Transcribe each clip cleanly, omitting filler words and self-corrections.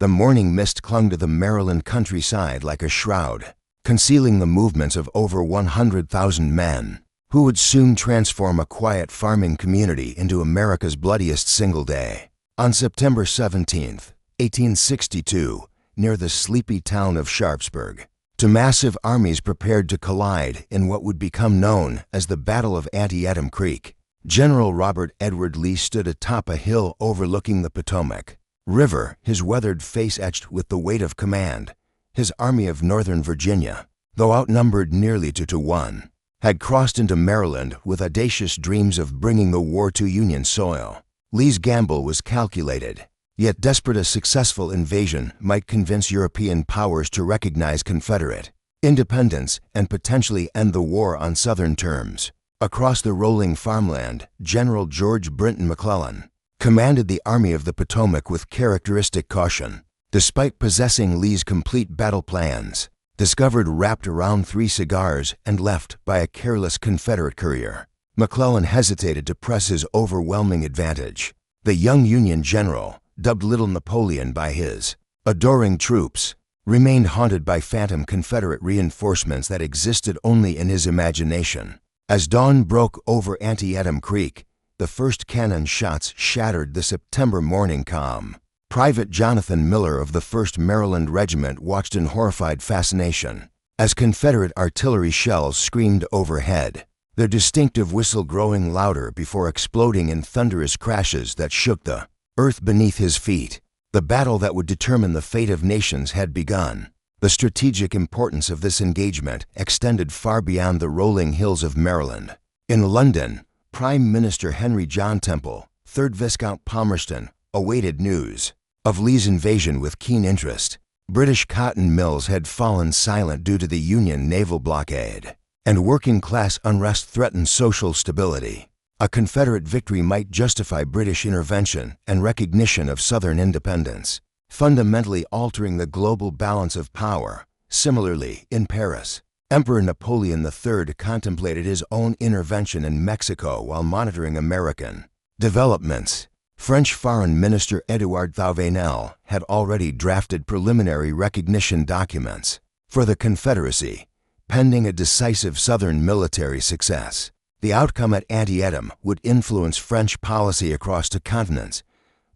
The morning mist clung to the Maryland countryside like a shroud, concealing the movements of over 100,000 men, who would soon transform a quiet farming community into America's bloodiest single day. On September 17, 1862, near the sleepy town of Sharpsburg, two massive armies prepared to collide in what would become known as the Battle of Antietam Creek. General Robert Edward Lee stood atop a hill overlooking the Potomac River, his weathered face etched with the weight of command. His Army of Northern Virginia, though outnumbered nearly 2-1, had crossed into Maryland with audacious dreams of bringing the war to Union soil. Lee's gamble was calculated, yet desperate. A successful invasion might convince European powers to recognize Confederate independence and potentially end the war on Southern terms. Across the rolling farmland, General George Brinton McClellan commanded the Army of the Potomac with characteristic caution. Despite possessing Lee's complete battle plans, discovered wrapped around 3 cigars and left by a careless Confederate courier, McClellan hesitated to press his overwhelming advantage. The young Union general, dubbed Little Napoleon by his adoring troops, remained haunted by phantom Confederate reinforcements that existed only in his imagination. As dawn broke over Antietam Creek, the first cannon shots shattered the September morning calm. Private Jonathan Miller of the 1st Maryland Regiment watched in horrified fascination as Confederate artillery shells screamed overhead, their distinctive whistle growing louder before exploding in thunderous crashes that shook the earth beneath his feet. The battle that would determine the fate of nations had begun. The strategic importance of this engagement extended far beyond the rolling hills of Maryland. In London, Prime Minister Henry John Temple, 3rd Viscount Palmerston, awaited news of Lee's invasion with keen interest. British cotton mills had fallen silent due to the Union naval blockade, and working-class unrest threatened social stability. A Confederate victory might justify British intervention and recognition of Southern independence, fundamentally altering the global balance of power. Similarly, in Paris, Emperor Napoleon III contemplated his own intervention in Mexico while monitoring American developments. French Foreign Minister Édouard Thouvenel had already drafted preliminary recognition documents for the Confederacy, pending a decisive Southern military success. The outcome at Antietam would influence French policy across two continents.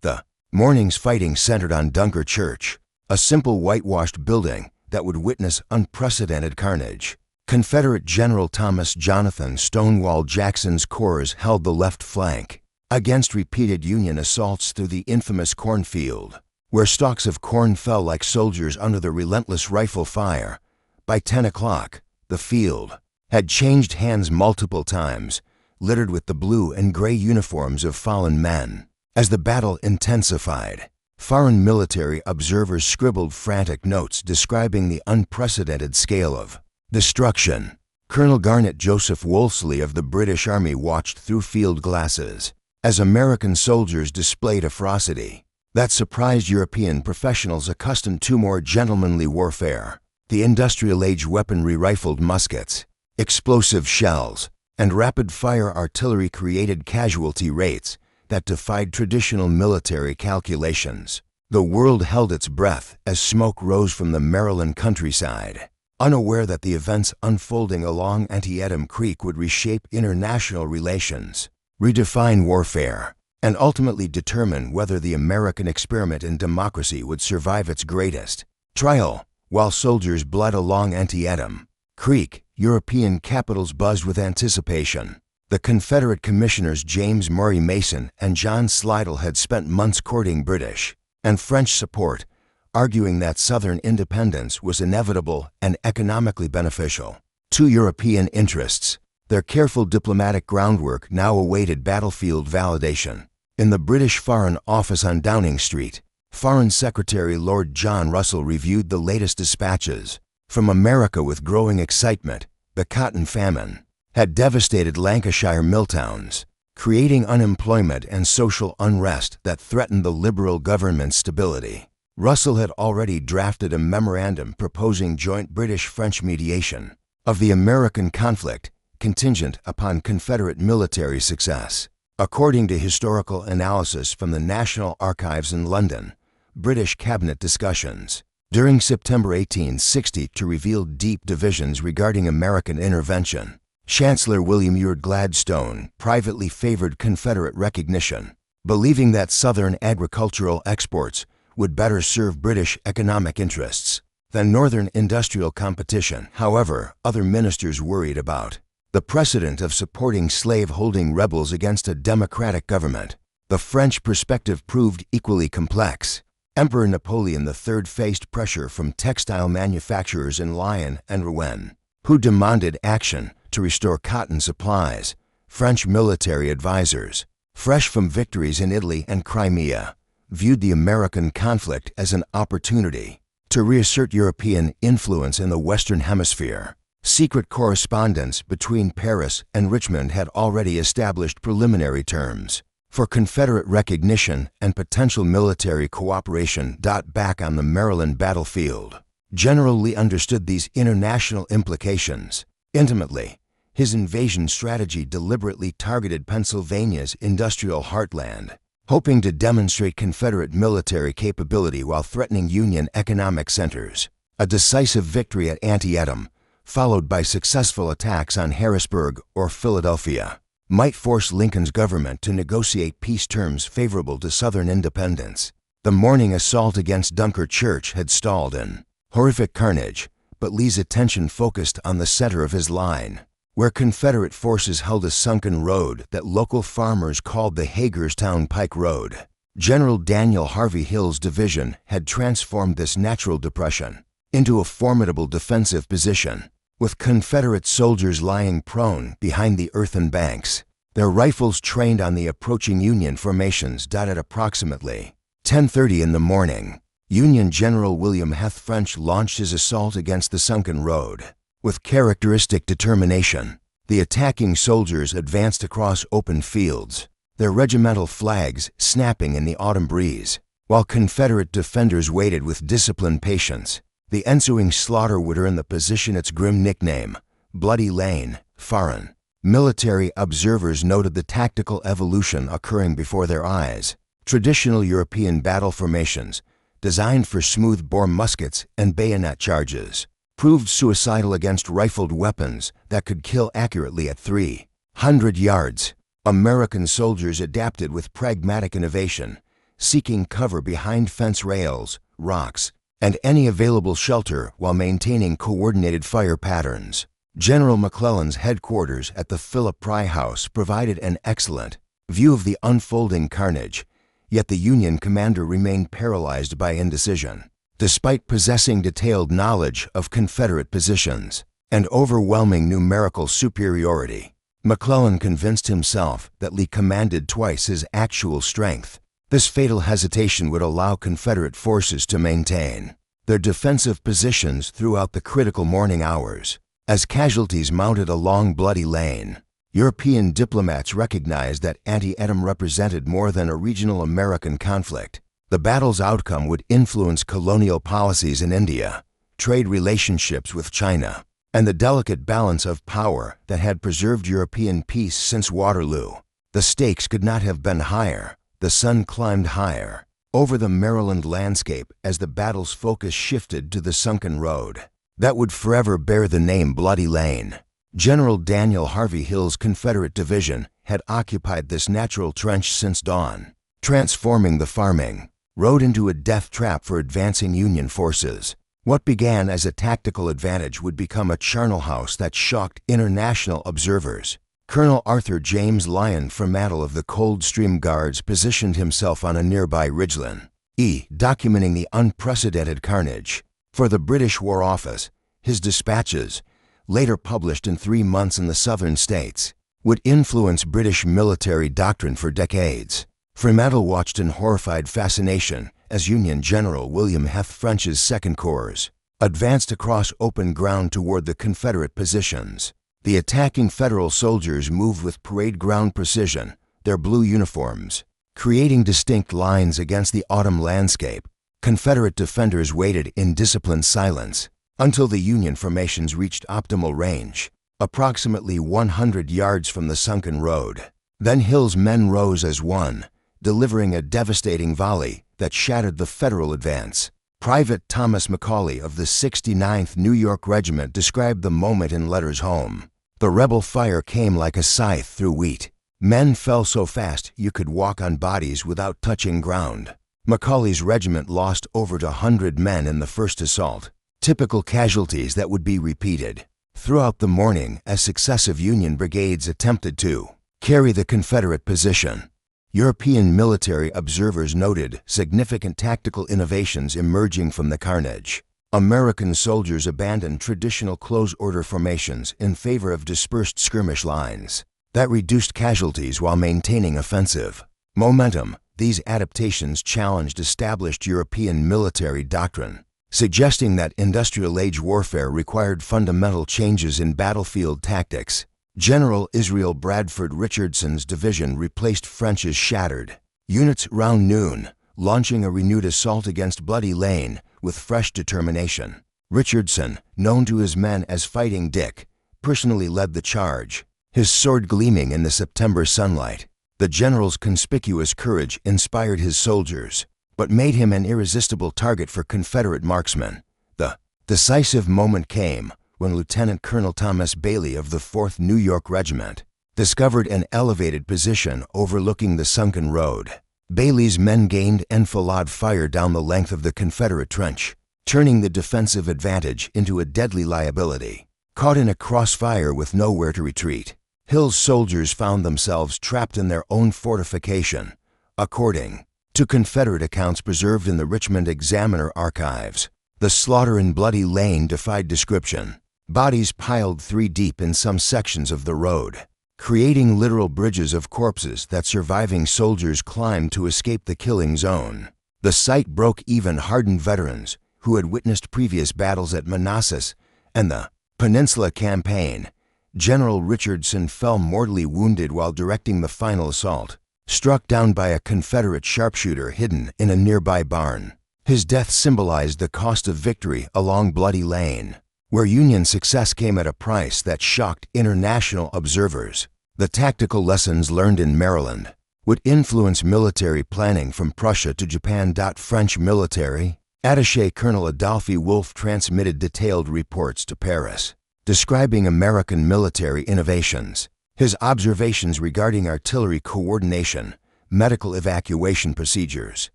The morning's fighting centered on Dunker Church, a simple whitewashed building that would witness unprecedented carnage. Confederate General Thomas Jonathan Stonewall Jackson's corps held the left flank against repeated Union assaults through the infamous cornfield, where stalks of corn fell like soldiers under the relentless rifle fire. By 10 o'clock, the field had changed hands multiple times, littered with the blue and gray uniforms of fallen men. As the battle intensified, foreign military observers scribbled frantic notes describing the unprecedented scale of destruction. Colonel Garnet Joseph Wolseley of the British Army watched through field glasses as American soldiers displayed a ferocity that surprised European professionals accustomed to more gentlemanly warfare. The industrial-age weaponry, rifled muskets, explosive shells, and rapid-fire artillery created casualty rates that defied traditional military calculations. The world held its breath as smoke rose from the Maryland countryside, unaware that the events unfolding along Antietam Creek would reshape international relations, redefine warfare, and ultimately determine whether the American experiment in democracy would survive its greatest trial. While soldiers bled along Antietam Creek, European capitals buzzed with anticipation. The Confederate commissioners James Murray Mason and John Slidell had spent months courting British and French support, arguing that Southern independence was inevitable and economically beneficial to European interests. Their careful diplomatic groundwork now awaited battlefield validation. In the British Foreign Office on Downing Street, Foreign Secretary Lord John Russell reviewed the latest dispatches from America with growing excitement. The cotton famine had devastated Lancashire mill towns, creating unemployment and social unrest that threatened the Liberal government's stability. Russell had already drafted a memorandum proposing joint British-French mediation of the American conflict, contingent upon Confederate military success. According to historical analysis from the National Archives in London, British cabinet discussions during September 1860 to reveal deep divisions regarding American intervention. Chancellor William Ewart Gladstone privately favored Confederate recognition, believing that Southern agricultural exports would better serve British economic interests than Northern industrial competition. However, other ministers worried about the precedent of supporting slave-holding rebels against a democratic government. The French perspective proved equally complex. Emperor Napoleon III faced pressure from textile manufacturers in Lyon and Rouen, who demanded action to restore cotton supplies. French military advisors, fresh from victories in Italy and Crimea, viewed the American conflict as an opportunity to reassert European influence in the Western Hemisphere. Secret correspondence between Paris and Richmond had already established preliminary terms for Confederate recognition and potential military cooperation. Back on the Maryland battlefield, General Lee understood these international implications intimately. His invasion strategy deliberately targeted Pennsylvania's industrial heartland, hoping to demonstrate Confederate military capability while threatening Union economic centers. A decisive victory at Antietam, followed by successful attacks on Harrisburg or Philadelphia, might force Lincoln's government to negotiate peace terms favorable to Southern independence. The morning assault against Dunkirk Church had stalled in horrific carnage, but Lee's attention focused on the center of his line, where Confederate forces held a sunken road that local farmers called the Hagerstown Pike Road. General Daniel Harvey Hill's division had transformed this natural depression into a formidable defensive position, with Confederate soldiers lying prone behind the earthen banks, their rifles trained on the approaching Union formations. At approximately 10:30 in the morning, Union General William Heth French launched his assault against the sunken road. With characteristic determination, the attacking soldiers advanced across open fields, their regimental flags snapping in the autumn breeze, while Confederate defenders waited with disciplined patience. The ensuing slaughter would earn the position its grim nickname, Bloody Lane. Foreign military observers noted the tactical evolution occurring before their eyes. Traditional European battle formations, designed for smooth-bore muskets and bayonet charges, proved suicidal against rifled weapons that could kill accurately at 300 yards. American soldiers adapted with pragmatic innovation, seeking cover behind fence rails, rocks, and any available shelter while maintaining coordinated fire patterns. General McClellan's headquarters at the Philip Pry House provided an excellent view of the unfolding carnage, yet the Union commander remained paralyzed by indecision. Despite possessing detailed knowledge of Confederate positions and overwhelming numerical superiority, McClellan convinced himself that Lee commanded twice his actual strength. This fatal hesitation would allow Confederate forces to maintain their defensive positions throughout the critical morning hours. As casualties mounted along Bloody Lane, European diplomats recognized that Antietam represented more than a regional American conflict. The battle's outcome would influence colonial policies in India, trade relationships with China, and the delicate balance of power that had preserved European peace since Waterloo. The stakes could not have been higher. The sun climbed higher over the Maryland landscape as the battle's focus shifted to the sunken road that would forever bear the name Bloody Lane. General Daniel Harvey Hill's Confederate division had occupied this natural trench since dawn, transforming the farming road into a death trap for advancing Union forces. What began as a tactical advantage would become a charnel house that shocked international observers. Colonel Arthur James Lyon, Fremantle of the Coldstream Guards, positioned himself on a nearby ridgeline, documenting the unprecedented carnage. For the British War Office, his dispatches, later published in 3 months in the southern states, would influence British military doctrine for decades. Fremantle watched in horrified fascination as Union General William Heth French's Second Corps advanced across open ground toward the Confederate positions. The attacking Federal soldiers moved with parade ground precision, their blue uniforms creating distinct lines against the autumn landscape. Confederate defenders waited in disciplined silence until the Union formations reached optimal range, approximately 100 yards from the sunken road. Then Hill's men rose as one, delivering a devastating volley that shattered the Federal advance. Private Thomas McCauley of the 69th New York Regiment described the moment in letters home. "The rebel fire came like a scythe through wheat. Men fell so fast you could walk on bodies without touching ground." McCauley's regiment lost over 100 men in the first assault, typical casualties that would be repeated throughout the morning as successive Union brigades attempted to carry the Confederate position. European military observers noted significant tactical innovations emerging from the carnage. American soldiers abandoned traditional close-order formations in favor of dispersed skirmish lines that reduced casualties while maintaining offensive momentum. These adaptations challenged established European military doctrine, suggesting that industrial-age warfare required fundamental changes in battlefield tactics. General Israel Bradford Richardson's division replaced French's shattered units round noon, launching a renewed assault against Bloody Lane with fresh determination. Richardson, known to his men as Fighting Dick, personally led the charge, his sword gleaming in the September sunlight. The general's conspicuous courage inspired his soldiers, but made him an irresistible target for Confederate marksmen. The decisive moment came when Lieutenant Colonel Thomas Bailey of the 4th New York Regiment discovered an elevated position overlooking the sunken road. Bailey's men gained enfilade fire down the length of the Confederate trench, turning the defensive advantage into a deadly liability. Caught in a crossfire with nowhere to retreat, Hill's soldiers found themselves trapped in their own fortification. According to Confederate accounts preserved in the Richmond Examiner archives, the slaughter in Bloody Lane defied description. Bodies piled 3 deep in some sections of the road, creating literal bridges of corpses that surviving soldiers climbed to escape the killing zone. The sight broke even hardened veterans who had witnessed previous battles at Manassas and the Peninsula Campaign. General Richardson fell mortally wounded while directing the final assault, struck down by a Confederate sharpshooter hidden in a nearby barn. His death symbolized the cost of victory along Bloody Lane, where Union success came at a price that shocked international observers. The tactical lessons learned in Maryland would influence military planning from Prussia to Japan. French military attaché Colonel Adolphe Wolfe transmitted detailed reports to Paris, describing American military innovations. His observations regarding artillery coordination, medical evacuation procedures,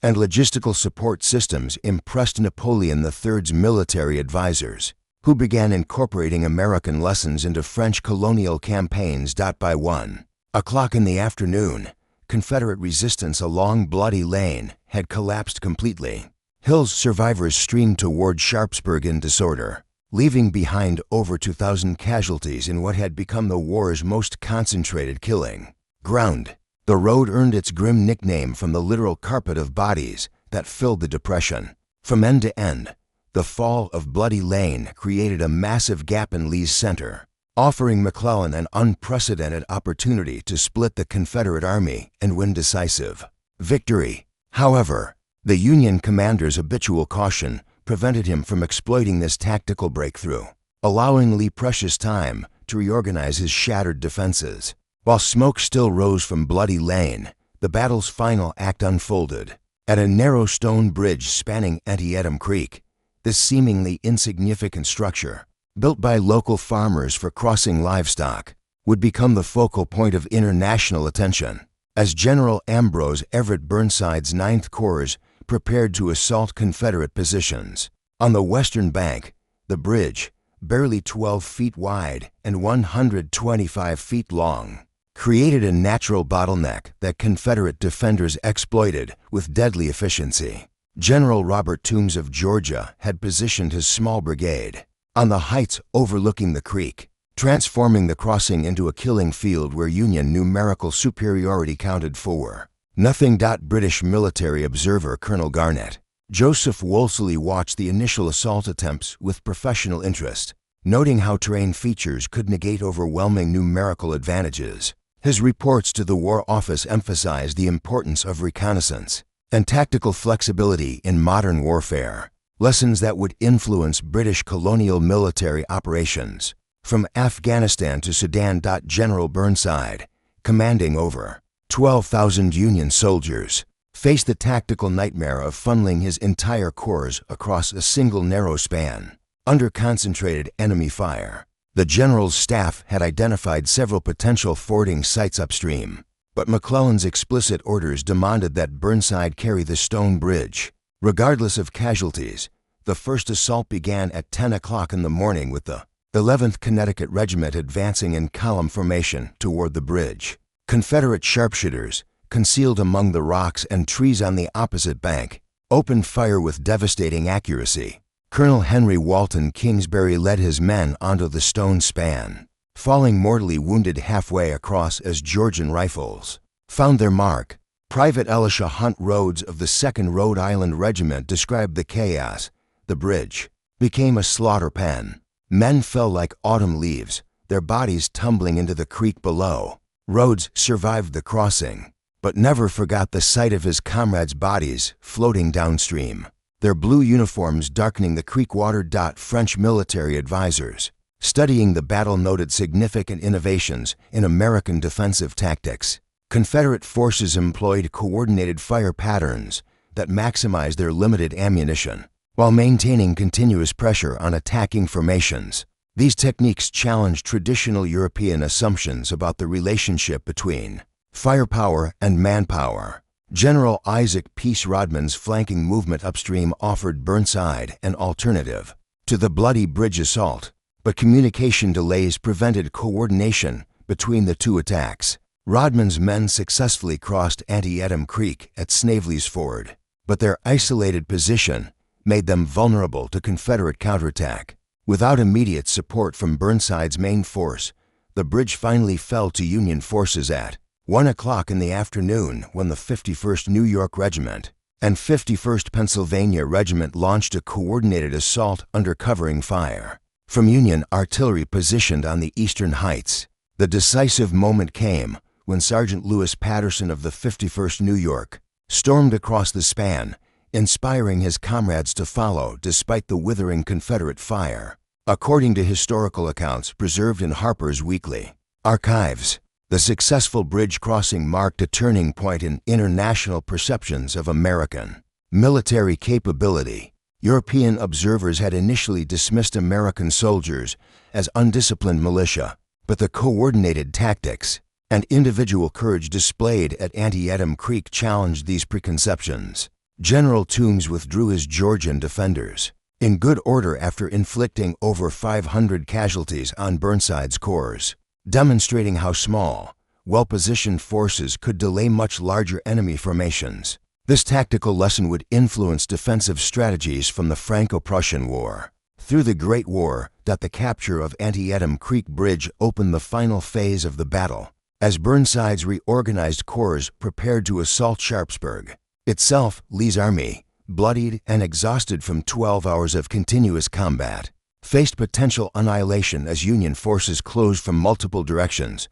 and logistical support systems impressed Napoleon III's military advisors, who began incorporating American lessons into French colonial campaigns. By 1:00 in the afternoon, Confederate resistance along Bloody Lane had collapsed completely. Hill's survivors streamed toward Sharpsburg in disorder, leaving behind over 2,000 casualties in what had become the war's most concentrated killing ground. The road earned its grim nickname from the literal carpet of bodies that filled the depression. From end to end, the fall of Bloody Lane created a massive gap in Lee's center, offering McClellan an unprecedented opportunity to split the Confederate Army and win decisive victory. However, the Union commander's habitual caution prevented him from exploiting this tactical breakthrough, allowing Lee precious time to reorganize his shattered defenses. While smoke still rose from Bloody Lane, the battle's final act unfolded. At a narrow stone bridge spanning Antietam Creek, this seemingly insignificant structure, built by local farmers for crossing livestock, would become the focal point of international attention as General Ambrose Everett Burnside's 9th Corps prepared to assault Confederate positions. On the western bank, the bridge, barely 12 feet wide and 125 feet long, created a natural bottleneck that Confederate defenders exploited with deadly efficiency. General Robert Toombs of Georgia had positioned his small brigade on the heights overlooking the creek, transforming the crossing into a killing field where Union numerical superiority counted for nothing. British military observer Colonel Garnett Joseph Wolseley watched the initial assault attempts with professional interest, noting how terrain features could negate overwhelming numerical advantages. His reports to the War Office emphasized the importance of reconnaissance and tactical flexibility in modern warfare, lessons that would influence British colonial military operations from Afghanistan to Sudan. General Burnside, commanding over 12,000 Union soldiers faced the tactical nightmare of funneling his entire corps across a single narrow span, under concentrated enemy fire. The general's staff had identified several potential fording sites upstream, but McClellan's explicit orders demanded that Burnside carry the stone bridge. Regardless of casualties, the first assault began at 10 o'clock in the morning with the 11th Connecticut Regiment advancing in column formation toward the bridge. Confederate sharpshooters, concealed among the rocks and trees on the opposite bank, opened fire with devastating accuracy. Colonel Henry Walton Kingsbury led his men onto the stone span, falling mortally wounded halfway across as Georgian rifles found their mark. Private Elisha Hunt Rhodes of the 2nd Rhode Island Regiment described the chaos. The bridge became a slaughter pen. Men fell like autumn leaves, their bodies tumbling into the creek below. Rhodes survived the crossing, but never forgot the sight of his comrades' bodies floating downstream, their blue uniforms darkening the creek water. French military advisors, studying the battle, noted significant innovations in American defensive tactics. Confederate forces employed coordinated fire patterns that maximized their limited ammunition, while maintaining continuous pressure on attacking formations. These techniques challenged traditional European assumptions about the relationship between firepower and manpower. General Isaac Peace Rodman's flanking movement upstream offered Burnside an alternative to the bloody bridge assault, but communication delays prevented coordination between the two attacks. Rodman's men successfully crossed Antietam Creek at Snavely's Ford, but their isolated position made them vulnerable to Confederate counterattack. Without immediate support from Burnside's main force, the bridge finally fell to Union forces at 1 o'clock in the afternoon, when the 51st New York Regiment and 51st Pennsylvania Regiment launched a coordinated assault under covering fire from Union artillery positioned on the eastern heights. The decisive moment came when Sergeant Lewis Patterson of the 51st New York stormed across the span, inspiring his comrades to follow despite the withering Confederate fire. According to historical accounts preserved in Harper's Weekly Archives, the successful bridge crossing marked a turning point in international perceptions of American military capability. European observers had initially dismissed American soldiers as undisciplined militia, but the coordinated tactics and individual courage displayed at Antietam Creek challenged these preconceptions. General Toombs withdrew his Georgian defenders in good order after inflicting over 500 casualties on Burnside's corps, demonstrating how small, well-positioned forces could delay much larger enemy formations. This tactical lesson would influence defensive strategies from the Franco-Prussian War through the Great War. The capture of Antietam Creek Bridge opened the final phase of the battle, as Burnside's reorganized corps prepared to assault Sharpsburg. Itself, Lee's army, bloodied and exhausted from 12 hours of continuous combat, faced potential annihilation as Union forces closed from multiple directions.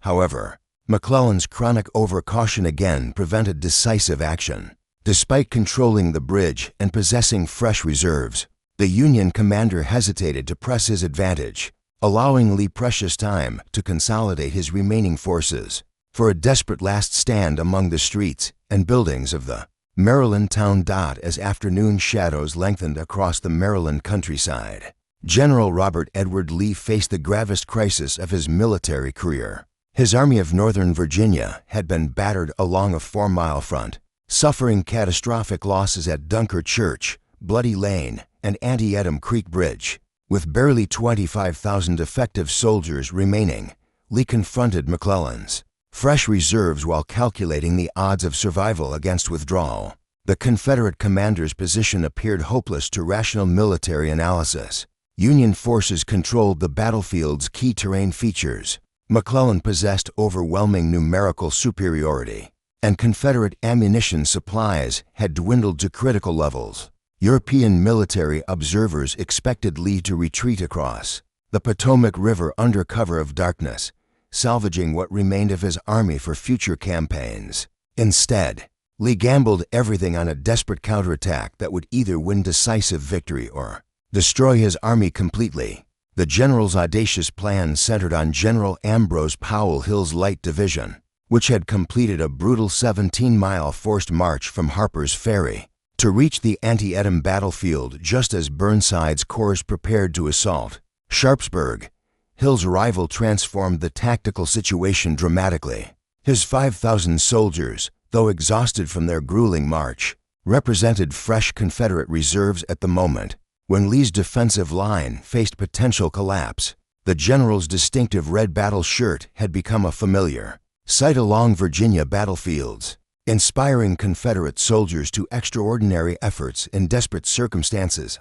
However, McClellan's chronic overcaution again prevented decisive action. Despite controlling the bridge and possessing fresh reserves, the Union commander hesitated to press his advantage, allowing Lee precious time to consolidate his remaining forces for a desperate last stand among the streets and buildings of the Maryland town. As afternoon shadows lengthened across the Maryland countryside, General Robert Edward Lee faced the gravest crisis of his military career. His Army of Northern Virginia had been battered along a 4-mile front, suffering catastrophic losses at Dunker Church, Bloody Lane, and Antietam Creek Bridge. With barely 25,000 effective soldiers remaining, Lee confronted McClellan's fresh reserves while calculating the odds of survival against withdrawal. The Confederate commander's position appeared hopeless to rational military analysis. Union forces controlled the battlefield's key terrain features. McClellan possessed overwhelming numerical superiority, and Confederate ammunition supplies had dwindled to critical levels. European military observers expected Lee to retreat across the Potomac River under cover of darkness, salvaging what remained of his army for future campaigns. Instead, Lee gambled everything on a desperate counterattack that would either win decisive victory or destroy his army completely. The general's audacious plan centered on General Ambrose Powell Hill's Light Division, which had completed a brutal 17-mile forced march from Harper's Ferry to reach the Antietam battlefield just as Burnside's corps prepared to assault Sharpsburg. Hill's arrival transformed the tactical situation dramatically. His 5,000 soldiers, though exhausted from their grueling march, represented fresh Confederate reserves at the moment when Lee's defensive line faced potential collapse. The general's distinctive red battle shirt had become a familiar sight along Virginia battlefields, inspiring Confederate soldiers to extraordinary efforts in desperate circumstances.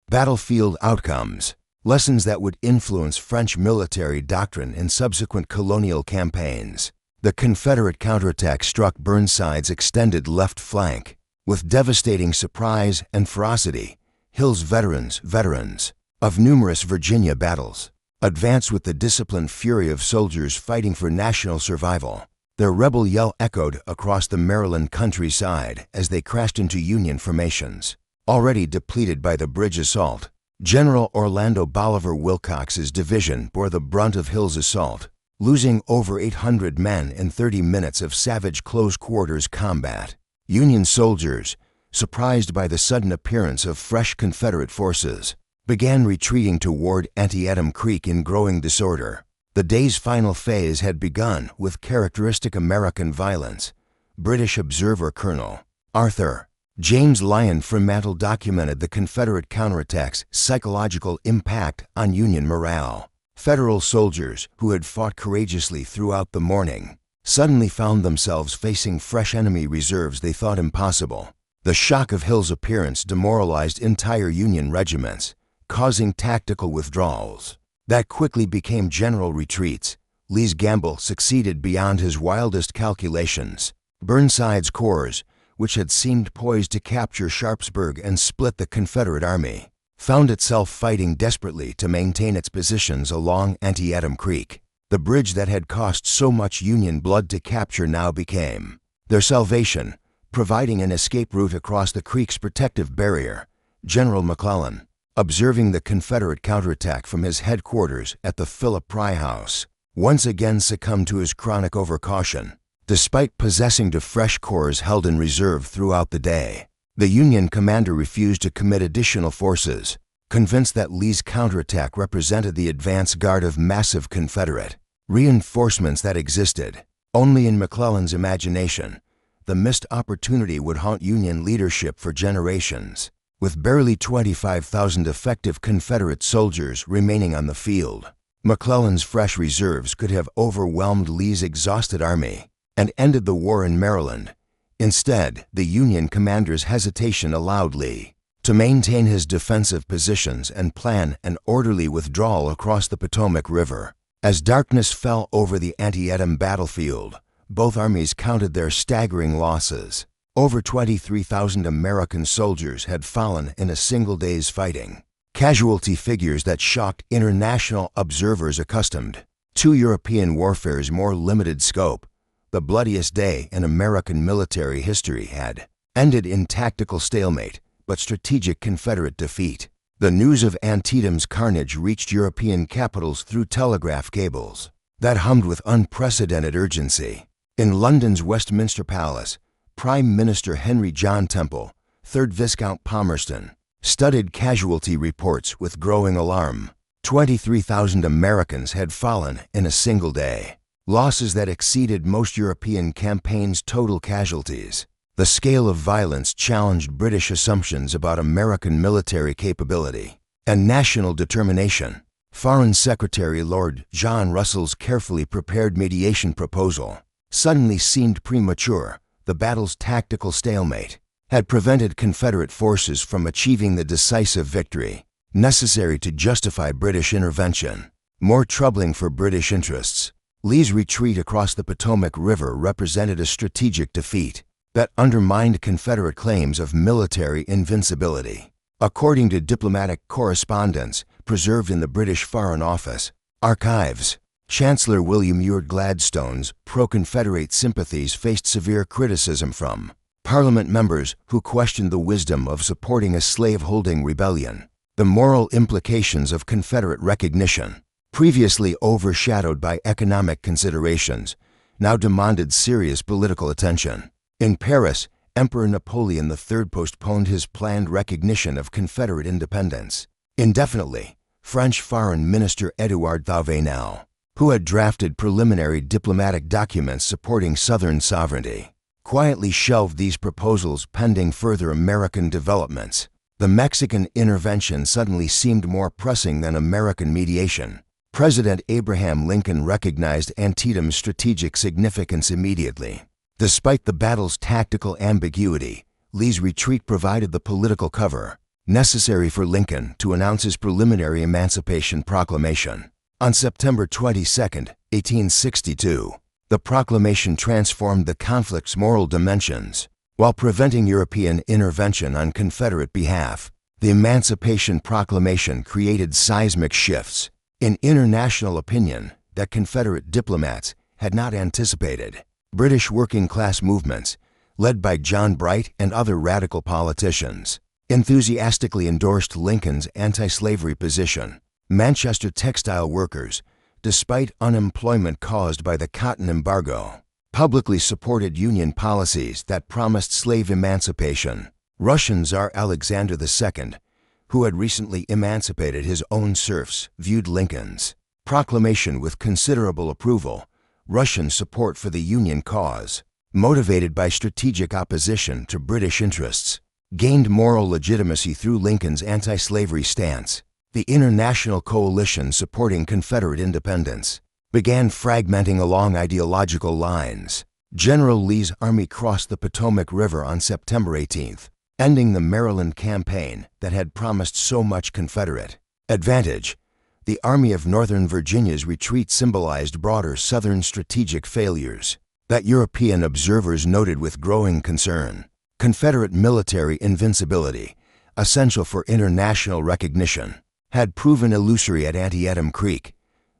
Battlefield outcomes, lessons that would influence French military doctrine in subsequent colonial campaigns. The Confederate counterattack struck Burnside's extended left flank with devastating surprise and ferocity. Hill's veterans of numerous Virginia battles advanced with the disciplined fury of soldiers fighting for national survival. Their rebel yell echoed across the Maryland countryside as they crashed into Union formations. Already depleted by the bridge assault, General Orlando Bolivar Wilcox's division bore the brunt of Hill's assault, losing over 800 men in 30 minutes of savage close-quarters combat. Union soldiers, surprised by the sudden appearance of fresh Confederate forces, began retreating toward Antietam Creek in growing disorder. The day's final phase had begun with characteristic American violence. British observer Colonel Arthur James Lyon Fremantle documented the Confederate counterattack's psychological impact on Union morale. Federal soldiers, who had fought courageously throughout the morning, suddenly found themselves facing fresh enemy reserves they thought impossible. The shock of Hill's appearance demoralized entire Union regiments, causing tactical withdrawals that quickly became general retreats. Lee's gamble succeeded beyond his wildest calculations. Burnside's corps, which had seemed poised to capture Sharpsburg and split the Confederate Army, found itself fighting desperately to maintain its positions along Antietam Creek. The bridge that had cost so much Union blood to capture now became their salvation, providing an escape route across the creek's protective barrier. General McClellan, observing the Confederate counterattack from his headquarters at the Philip Pry House, once again succumbed to his chronic overcaution. Despite possessing the fresh corps held in reserve throughout the day, the Union commander refused to commit additional forces, convinced that Lee's counterattack represented the advance guard of massive Confederate reinforcements that existed only in McClellan's imagination. The missed opportunity would haunt Union leadership for generations. With barely 25,000 effective Confederate soldiers remaining on the field, McClellan's fresh reserves could have overwhelmed Lee's exhausted army and ended the war in Maryland. Instead, the Union commander's hesitation allowed Lee to maintain his defensive positions and plan an orderly withdrawal across the Potomac River. As darkness fell over the Antietam battlefield, both armies counted their staggering losses. Over 23,000 American soldiers had fallen in a single day's fighting, casualty figures that shocked international observers accustomed to European warfare's more limited scope. The bloodiest day in American military history had ended in tactical stalemate but strategic Confederate defeat. The news of Antietam's carnage reached European capitals through telegraph cables that hummed with unprecedented urgency. In London's Westminster Palace, Prime Minister Henry John Temple, 3rd Viscount Palmerston, studied casualty reports with growing alarm. 23,000 Americans had fallen in a single day, losses that exceeded most European campaigns' total casualties. The scale of violence challenged British assumptions about American military capability and national determination. Foreign Secretary Lord John Russell's carefully prepared mediation proposal suddenly seemed premature. The battle's tactical stalemate had prevented Confederate forces from achieving the decisive victory necessary to justify British intervention. More troubling for British interests, Lee's retreat across the Potomac River represented a strategic defeat that undermined Confederate claims of military invincibility. According to diplomatic correspondence preserved in the British Foreign Office archives, Chancellor William Ewart Gladstone's pro-Confederate sympathies faced severe criticism from Parliament members who questioned the wisdom of supporting a slave-holding rebellion. The moral implications of Confederate recognition, previously overshadowed by economic considerations, now demanded serious political attention. In Paris, Emperor Napoleon III postponed his planned recognition of Confederate independence indefinitely. French Foreign Minister Édouard Thauvenel, who had drafted preliminary diplomatic documents supporting Southern sovereignty, quietly shelved these proposals pending further American developments. The Mexican intervention suddenly seemed more pressing than American mediation. President Abraham Lincoln recognized Antietam's strategic significance immediately. Despite the battle's tactical ambiguity, Lee's retreat provided the political cover necessary for Lincoln to announce his preliminary Emancipation Proclamation. On September 22, 1862, the proclamation transformed the conflict's moral dimensions. While preventing European intervention on Confederate behalf, the Emancipation Proclamation created seismic shifts in international opinion that Confederate diplomats had not anticipated. British working-class movements, led by John Bright and other radical politicians, enthusiastically endorsed Lincoln's anti-slavery position. Manchester textile workers, despite unemployment caused by the cotton embargo, publicly supported Union policies that promised slave emancipation. Russian Tsar Alexander II, who had recently emancipated his own serfs, viewed Lincoln's proclamation with considerable approval. Russian support for the Union cause, motivated by strategic opposition to British interests, gained moral legitimacy through Lincoln's anti-slavery stance. The international coalition supporting Confederate independence began fragmenting along ideological lines. General Lee's army crossed the Potomac River on September 18th, ending the Maryland campaign that had promised so much Confederate advantage. The Army of Northern Virginia's retreat symbolized broader Southern strategic failures that European observers noted with growing concern. Confederate military invincibility, essential for international recognition, had proven illusory at Antietam Creek.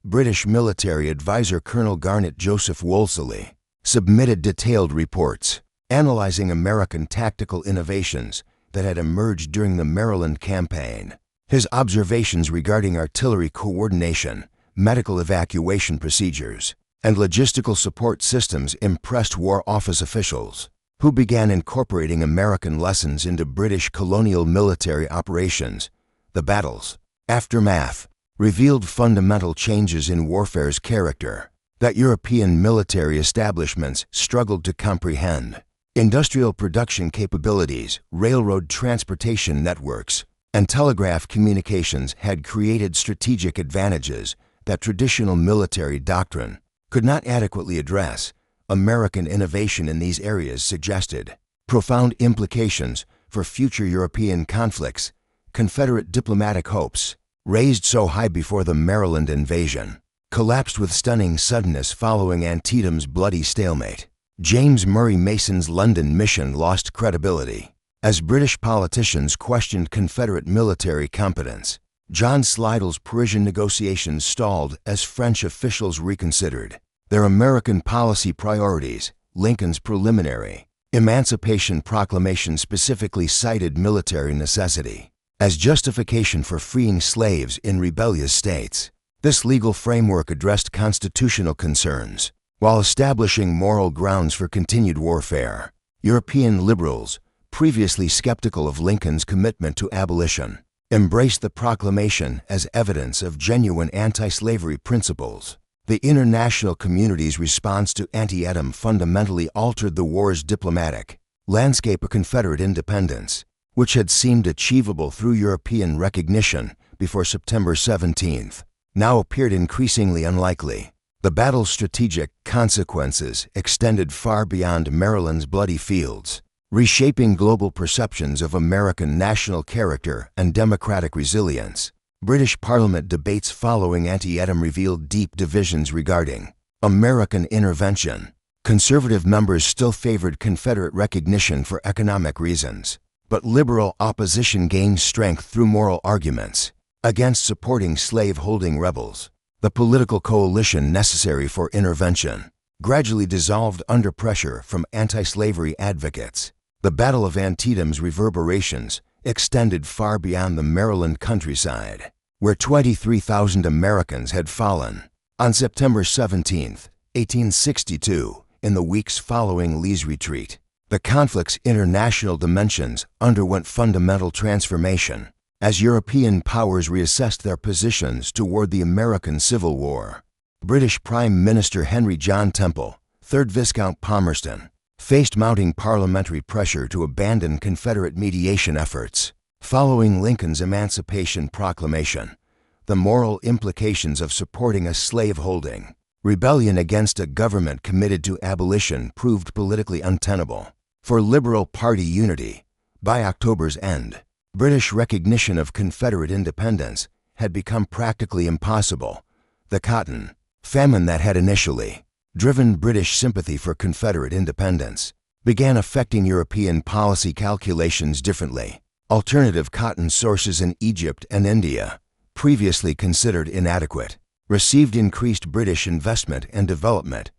British military advisor Colonel Garnet Joseph Wolseley submitted detailed reports analyzing American tactical innovations that had emerged during the Maryland campaign. His observations regarding artillery coordination, medical evacuation procedures, and logistical support systems impressed War Office officials, who began incorporating American lessons into British colonial military operations. The battle's aftermath revealed fundamental changes in warfare's character that European military establishments struggled to comprehend. Industrial production capabilities, railroad transportation networks, and telegraph communications had created strategic advantages that traditional military doctrine could not adequately address. American innovation in these areas suggested profound implications for future European conflicts. Confederate diplomatic hopes, raised so high before the Maryland invasion, collapsed with stunning suddenness following Antietam's bloody stalemate. James Murray Mason's London mission lost credibility as British politicians questioned Confederate military competence. John Slidell's Parisian negotiations stalled as French officials reconsidered their American policy priorities. Lincoln's preliminary Emancipation Proclamation specifically cited military necessity as justification for freeing slaves in rebellious states. This legal framework addressed constitutional concerns while establishing moral grounds for continued warfare. European liberals, previously skeptical of Lincoln's commitment to abolition, embraced the proclamation as evidence of genuine anti-slavery principles. The international community's response to Antietam fundamentally altered the war's diplomatic landscape. Of Confederate independence, which had seemed achievable through European recognition before September 17th, now appeared increasingly unlikely. The battle's strategic consequences extended far beyond Maryland's bloody fields, reshaping global perceptions of American national character and democratic resilience. British Parliament debates following Antietam revealed deep divisions regarding American intervention. Conservative members still favored Confederate recognition for economic reasons, but liberal opposition gained strength through moral arguments against supporting slave-holding rebels. The political coalition necessary for intervention gradually dissolved under pressure from anti-slavery advocates. The Battle of Antietam's reverberations extended far beyond the Maryland countryside, where 23,000 Americans had fallen. On September 17, 1862, in the weeks following Lee's retreat, the conflict's international dimensions underwent fundamental transformation as European powers reassessed their positions toward the American Civil War. British Prime Minister Henry John Temple, 3rd Viscount Palmerston, faced mounting parliamentary pressure to abandon Confederate mediation efforts. Following Lincoln's Emancipation Proclamation, the moral implications of supporting a slaveholding rebellion against a government committed to abolition proved politically untenable. For Liberal Party unity, by October's end, British recognition of Confederate independence had become practically impossible. The cotton famine that had initially driven British sympathy for Confederate independence began affecting European policy calculations differently. Alternative cotton sources in Egypt and India, previously considered inadequate, received increased British investment and development.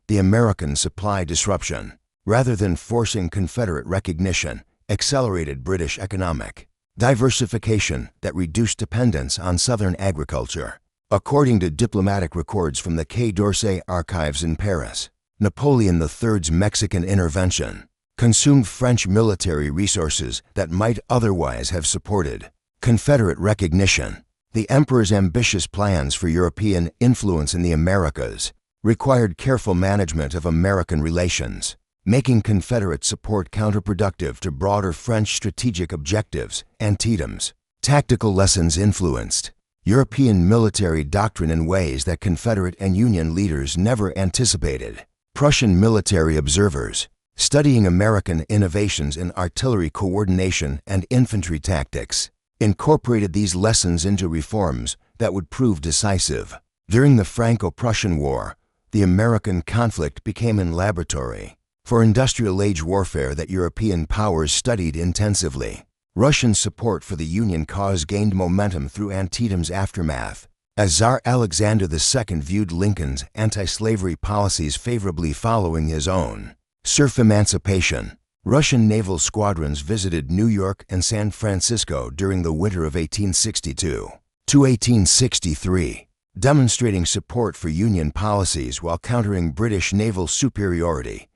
The American supply disruption, rather than forcing Confederate recognition, accelerated British economic diversification that reduced dependence on Southern agriculture. According to diplomatic records from the Quai d'Orsay archives in Paris, Napoleon III's Mexican intervention consumed French military resources that might otherwise have supported Confederate recognition. The emperor's ambitious plans for European influence in the Americas required careful management of American relations, making Confederate support counterproductive to broader French strategic objectives. Antietam's tactical lessons influenced European military doctrine in ways that Confederate and Union leaders never anticipated. Prussian military observers, studying American innovations in artillery coordination and infantry tactics, incorporated these lessons into reforms that would prove decisive. During the Franco-Prussian War, the American conflict became a laboratory for industrial-age warfare that European powers studied intensively. Russian support for the Union cause gained momentum through Antietam's aftermath, as Tsar Alexander II viewed Lincoln's anti-slavery policies favorably following his own serf emancipation. Russian naval squadrons visited New York and San Francisco during the winter of 1862 to 1863, demonstrating support for Union policies while countering British naval superiority.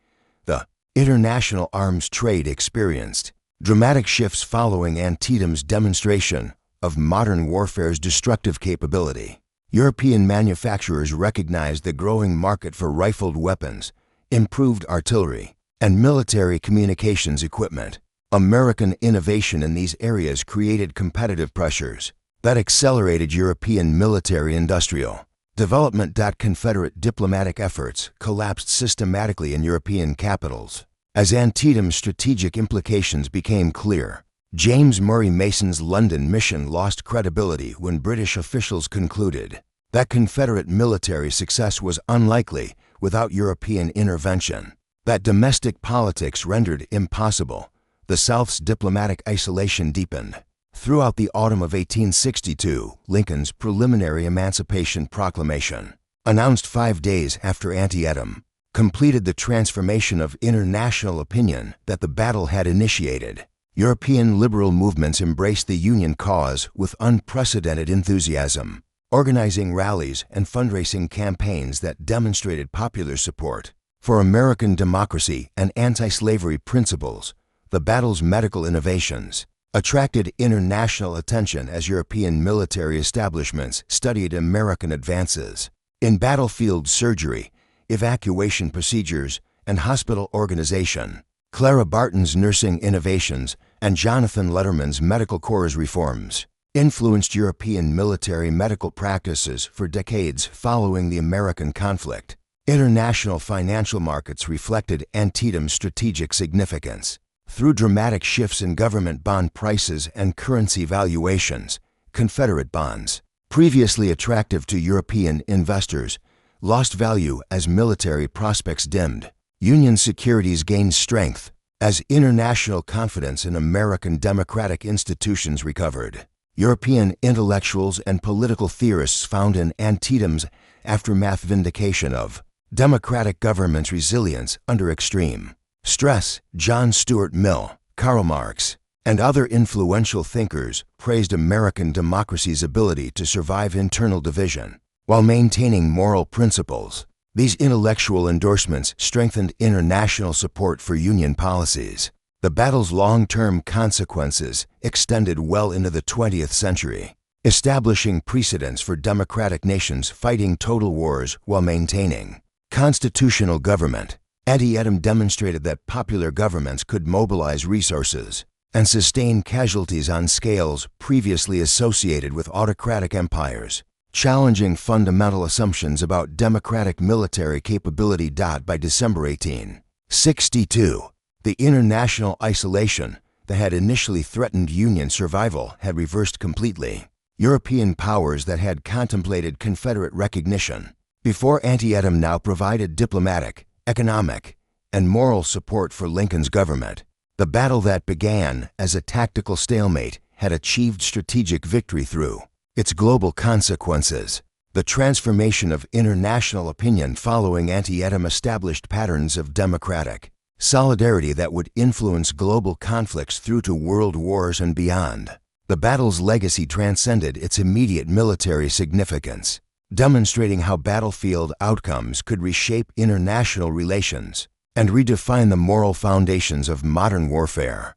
The international arms trade experienced dramatic shifts following Antietam's demonstration of modern warfare's destructive capability. European manufacturers recognized the growing market for rifled weapons, improved artillery, and military communications equipment. American innovation in these areas created competitive pressures that accelerated European military-industrial development. Confederate diplomatic efforts collapsed systematically in European capitals. As Antietam's strategic implications became clear, James Murray Mason's London mission lost credibility when British officials concluded that Confederate military success was unlikely without European intervention. That domestic politics rendered impossible, the South's diplomatic isolation deepened. Throughout the autumn of 1862, Lincoln's preliminary Emancipation Proclamation, announced 5 days after Antietam, completed the transformation of international opinion that the battle had initiated. European liberal movements embraced the Union cause with unprecedented enthusiasm, organizing rallies and fundraising campaigns that demonstrated popular support for American democracy and anti-slavery principles. The battle's medical innovations attracted international attention as European military establishments studied American advances in battlefield surgery, evacuation procedures, and hospital organization. Clara Barton's nursing innovations and Jonathan Letterman's medical corps reforms influenced European military medical practices for decades following the American conflict. International financial markets reflected Antietam's strategic significance. Through dramatic shifts in government bond prices and currency valuations, Confederate bonds, previously attractive to European investors, lost value as military prospects dimmed. Union securities gained strength as international confidence in American democratic institutions recovered. European intellectuals and political theorists found in Antietam's aftermath vindication of democratic government's resilience under extreme stress. John Stuart Mill, Karl Marx, and other influential thinkers praised American democracy's ability to survive internal division while maintaining moral principles. These intellectual endorsements strengthened international support for Union policies. The battle's long-term consequences extended well into the 20th century, establishing precedents for democratic nations fighting total wars while maintaining constitutional government. Antietam demonstrated that popular governments could mobilize resources and sustain casualties on scales previously associated with autocratic empires, challenging fundamental assumptions about democratic military capability. By December 1862, the international isolation that had initially threatened Union survival had reversed completely. European powers that had contemplated Confederate recognition before Antietam now provided diplomatic, economic, and moral support for Lincoln's government. The battle that began as a tactical stalemate had achieved strategic victory through its global consequences. The transformation of international opinion following Antietam established patterns of democratic solidarity that would influence global conflicts through to world wars and beyond. The battle's legacy transcended its immediate military significance, demonstrating how battlefield outcomes could reshape international relations and redefine the moral foundations of modern warfare.